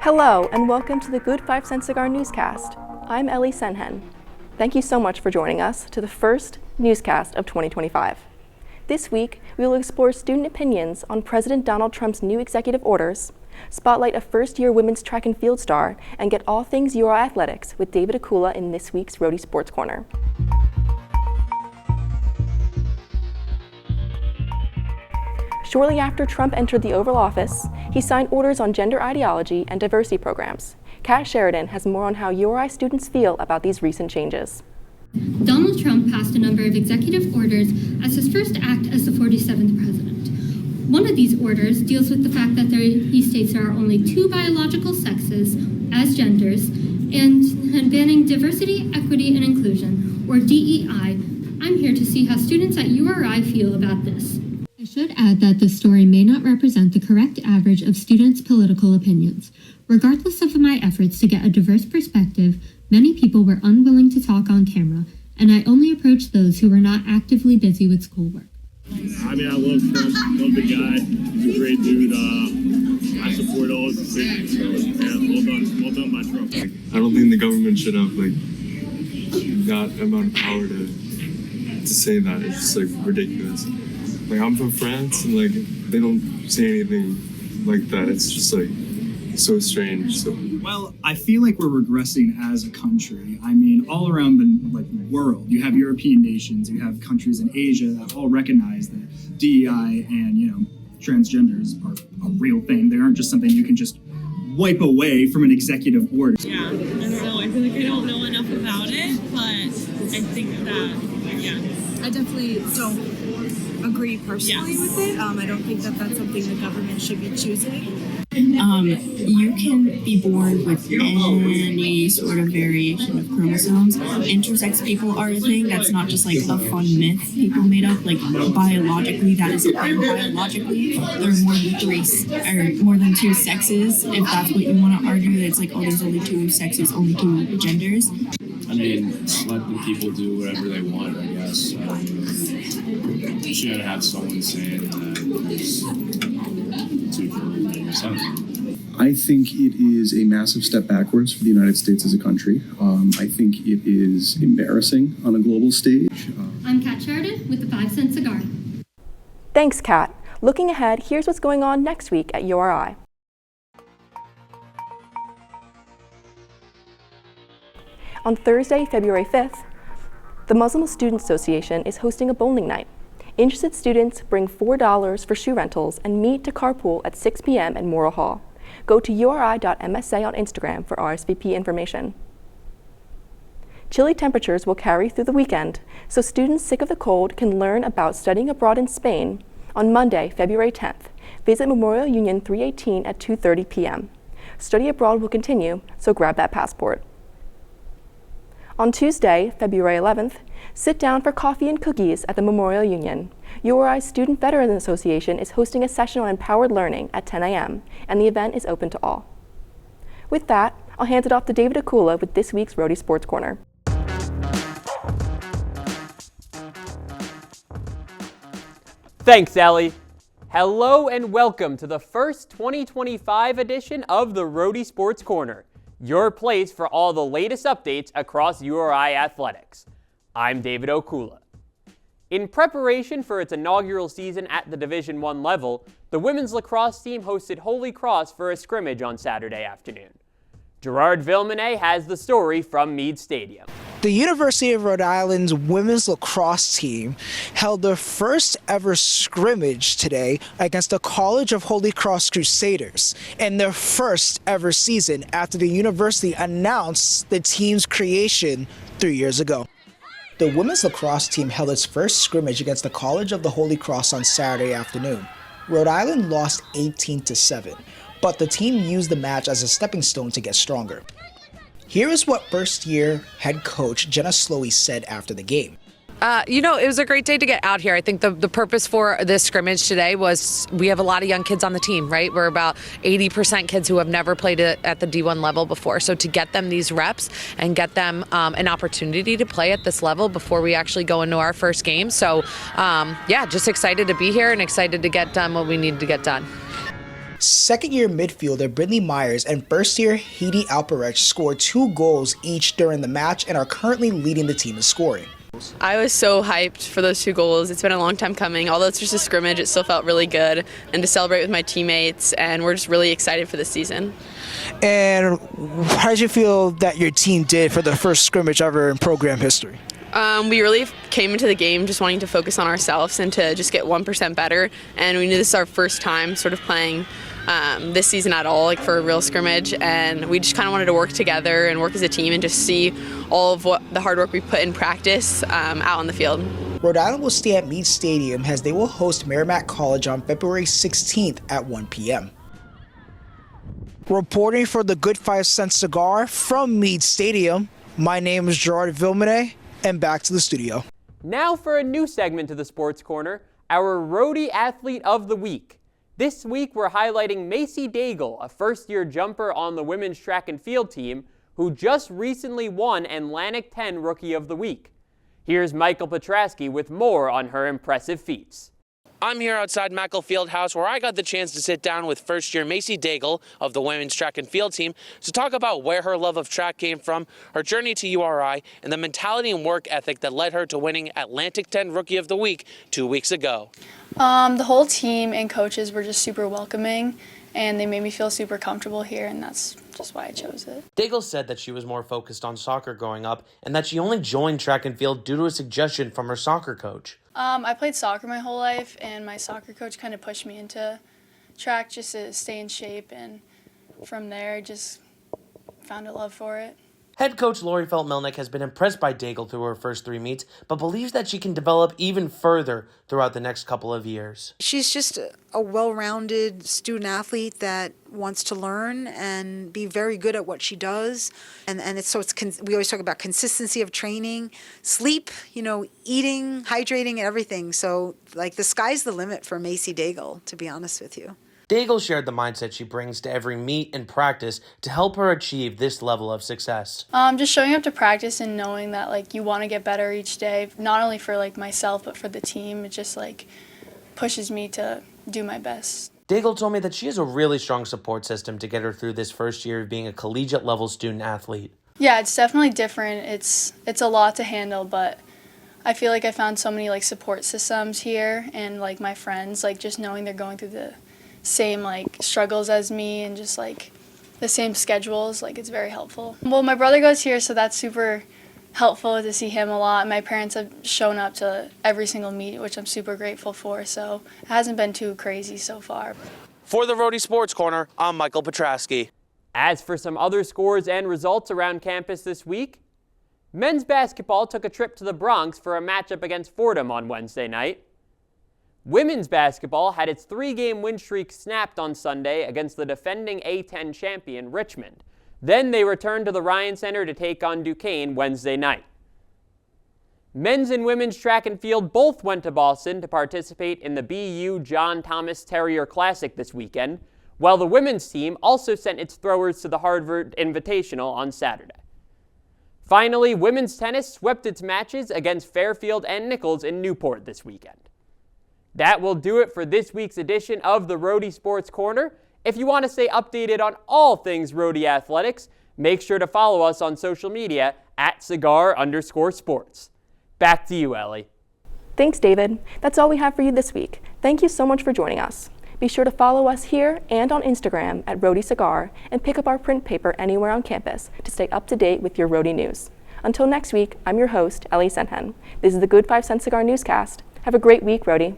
Hello, and welcome to the Good 5 Cent Cigar Newscast. I'm Ellie Sennhenn. Thank you so much for joining us to the first newscast of 2025. This week, we will explore student opinions on President Donald Trump's new executive orders, spotlight a first-year women's track and field star, and get all things URI athletics with David Okula in this week's Rhody Sports Corner. Shortly after Trump entered the Oval Office, he signed orders on gender ideology and diversity programs. Sheridan has more on how URI students feel about these recent changes. Donald Trump passed a number of executive orders as his first act as the 47th president. One of these orders deals with the fact that he states there are only two biological sexes as genders and banning diversity, equity, and inclusion, or DEI. I'm here to see how students at URI feel about this. I should add that this story may not represent the correct average of students' political opinions. Regardless of my efforts to get a diverse perspective, many people were unwilling to talk on camera, and I only approached those who were not actively busy with schoolwork. I mean, I love Trump, love the guy. He's a great dude. I support all his decisions. So, yeah, well done by Trump. I don't think the government should have that amount of power to say that. It's just ridiculous. I'm from France, and they don't say anything like that. It's just so strange. So. Well, I feel like we're regressing as a country. I mean, all around the world, you have European nations, you have countries in Asia that all recognize that DEI and transgenders are a real thing. They aren't just something you can just wipe away from an executive order. Yeah, I don't know. I feel like I don't know enough about it, but I think that, I definitely don't agree personally with it. I don't think that that's something the government should be choosing. You can be born with any sort of variation of chromosomes. Intersex people are a thing. That's not just a fun myth people made up. Biologically, that is a thing. Biologically, there are more than two sexes. If that's what you want to argue, it's there's only two sexes, only two genders. I mean, let people do whatever they want, I guess. You shouldn't have someone saying that there's two things. I think it is a massive step backwards for the United States as a country. I think it is embarrassing on a global stage. I'm Sheridan with the 5 Cent Cigar. Thanks, Kat. Looking ahead, here's what's going on next week at URI. On Thursday, February 5th, the Muslim Student Association is hosting a bowling night. Interested students bring $4 for shoe rentals and meet to carpool at 6 p.m. at Morrill Hall. Go to uri.msa on Instagram for RSVP information. Chilly temperatures will carry through the weekend, so students sick of the cold can learn about studying abroad in Spain on Monday, February 10th. Visit Memorial Union 318 at 2:30 p.m. Study abroad will continue, so grab that passport. On Tuesday, February 11th, sit down for coffee and cookies at the Memorial Union. URI's Student Veterans Association is hosting a session on empowered learning at 10 a.m., and the event is open to all. With that, I'll hand it off to David Okula with this week's Rhody Sports Corner. Thanks, Ellie. Hello and welcome to the first 2025 edition of the Rhody Sports Corner, your place for all the latest updates across URI athletics. I'm David Okula. In preparation for its inaugural season at the Division I level, the women's lacrosse team hosted Holy Cross for a scrimmage on Saturday afternoon. Gerard Villemenay has the story from Meade Stadium. The University of Rhode Island's women's lacrosse team held their first ever scrimmage today against the College of Holy Cross Crusaders in their first ever season after the university announced the team's creation 3 years ago. The women's lacrosse team held its first scrimmage against the College of the Holy Cross on Saturday afternoon. Rhode Island lost 18-7, but the team used the match as a stepping stone to get stronger. Here is what first-year head coach Jenna Slowey said after the game. It was a great day to get out here. I think the purpose for this scrimmage today was we have a lot of young kids on the team, right? We're about 80% kids who have never played at the D1 level before. So to get them these reps and get them an opportunity to play at this level before we actually go into our first game. So, just excited to be here and excited to get done what we need to get done. Second-year midfielder Brindley Myers and first-year Heidi Alperecht scored 2 goals each during the match and are currently leading the team in scoring. I was so hyped for those 2 goals. It's been a long time coming. Although it's just a scrimmage, it still felt really good. And to celebrate with my teammates, and we're just really excited for this season. And how did you feel that your team did for the first scrimmage ever in program history? We really came into the game just wanting to focus on ourselves and to just get 1% better. And we knew this is our first time sort of playing this season at all, like for a real scrimmage. And we just kind of wanted to work together and work as a team and just see all of what the hard work we put in practice out on the field. Rhode Island will stay at Meade Stadium as they will host Merrimack College on February 16th at 1 p.m. Reporting for the Good 5 Cent Cigar from Meade Stadium, my name is Gerard Villemenay, and back to the studio. Now for a new segment of the Sports Corner, our Rhody Athlete of the Week. This week we're highlighting Macy Daigle, a first-year jumper on the women's track and field team, who just recently won Atlantic 10 Rookie of the Week. Here's Michael Petraske with more on her impressive feats. I'm here outside Mackle Fieldhouse where I got the chance to sit down with first-year Macy Daigle of the women's track and field team to talk about where her love of track came from, her journey to URI, and the mentality and work ethic that led her to winning Atlantic 10 Rookie of the Week 2 weeks ago. The whole team and coaches were just super welcoming, and they made me feel super comfortable here, and that's just why I chose it. Daigle said that she was more focused on soccer growing up and that she only joined track and field due to a suggestion from her soccer coach. I played soccer my whole life, and my soccer coach kind of pushed me into track just to stay in shape, and from there I just found a love for it. Head coach Lori Felt-Melnick has been impressed by Daigle through her first 3 meets, but believes that she can develop even further throughout the next couple of years. She's just a well-rounded student athlete that wants to learn and be very good at what she does. And we always talk about consistency of training, sleep, eating, hydrating, and everything. So the sky's the limit for Macy Daigle, to be honest with you. Daigle shared the mindset she brings to every meet and practice to help her achieve this level of success. Just showing up to practice and knowing that you want to get better each day, not only for myself but for the team. It just pushes me to do my best. Daigle told me that she has a really strong support system to get her through this first year of being a collegiate level student athlete. Yeah, it's definitely different. It's a lot to handle, but I feel like I found so many support systems here, and my friends, just knowing they're going through the same struggles as me and just the same schedules, it's very helpful. Well, my brother goes here, so that's super helpful to see him a lot. My parents have shown up to every single meet, which I'm super grateful for, so it hasn't been too crazy so far. For the Rhody Sports Corner, I'm Michael Petraske. As for some other scores and results around campus this week, men's basketball took a trip to the Bronx for a matchup against Fordham on Wednesday night. Women's basketball had its 3-game win streak snapped on Sunday against the defending A-10 champion, Richmond. Then they returned to the Ryan Center to take on Duquesne Wednesday night. Men's and women's track and field both went to Boston to participate in the BU John Thomas Terrier Classic this weekend, while the women's team also sent its throwers to the Harvard Invitational on Saturday. Finally, women's tennis swept its matches against Fairfield and Nichols in Newport this weekend. That will do it for this week's edition of the Rhody Sports Corner. If you want to stay updated on all things Rhody athletics, make sure to follow us on social media at @cigar_sports. Back to you, Ellie. Thanks, David. That's all we have for you this week. Thank you so much for joining us. Be sure to follow us here and on Instagram at Rhody Cigar and pick up our print paper anywhere on campus to stay up to date with your Rhody news. Until next week, I'm your host, Ellie Sennhenn. This is the Good 5 Cent Cigar Newscast. Have a great week, Rhody.